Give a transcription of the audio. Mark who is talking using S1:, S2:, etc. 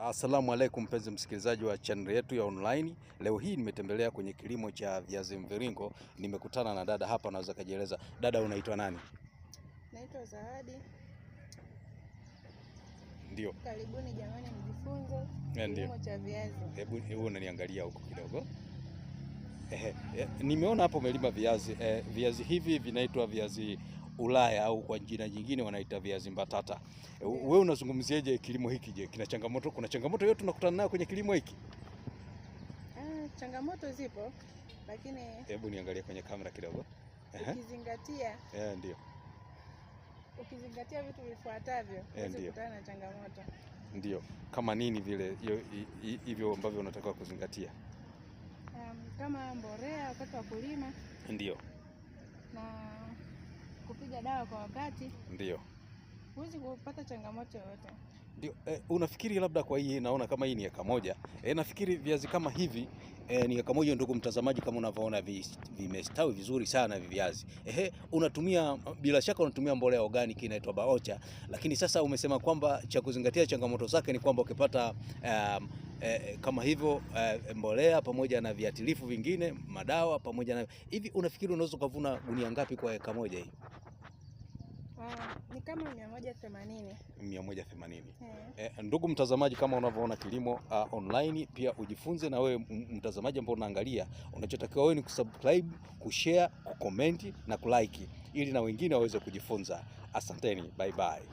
S1: Asalamu alaikum mpenzi msikilizaji wa channel yetu ya online. Leo hii nimetembelea kwenye kilimo cha viazi mviringo. Nimekutana na dada hapa, naweza kujieleza. Dada, unaitwa nani?
S2: Naitwa Zawadi.
S1: Ndio.
S2: Karibuni jamani mjifunze kilimo cha viazi.
S1: Hebu unaniangalia huko kidogo. Nimeona hapo umelima viazi. Viazi hivi vinaitwa viazi Ulaya au kwa jina jingine wanaita viazi mbatata. Wewe unazungumziaje kilimo hiki? Je, kina changamoto? Kuna changamoto yote tunakutana nayo kwenye kilimo hiki?
S2: Changamoto zipo, lakini
S1: hebu niangalie kwenye kamera kidogo.
S2: Ukizingatia
S1: ndio.
S2: Ukizingatia vitu vifuatavyo, unakutana na changamoto.
S1: Ndio. Kama nini vile hivyo ambavyo unataka kuzingatia?
S2: Kama mbolea wakati wa kulima.
S1: Ndio.
S2: Na kupiga dawa kwa wakati.
S1: Ndio.
S2: Huwezi kupata changamoto yoyote.
S1: Ndio. Unafikiri labda kwa hii, naona kama hii ni eka moja. Nafikiri viazi kama hivi ni eka moja, ndugu mtazamaji, kama unavyoona vimestawi vizuri sana viazi. Unatumia, bila shaka unatumia mbolea organic inaitwa Baocha, lakini sasa umesema kwamba cha kuzingatia changamoto zake ni kwamba ukipata kama hivyo mbolea pamoja na viatilifu vingine, madawa pamoja na hivi, unafikiri unaweza kuvuna gunia ngapi kwa eka moja hii?
S2: Ni kama 180.
S1: 180. Ndugu mtazamaji, kama unavyoona kilimo online, pia ujifunze na wewe mtazamaji ambao unaangalia. Unachotakiwa wewe ni kusubscribe, kushare, kucomment na kulike ili na wengine waweze kujifunza. Asanteni, bye bye.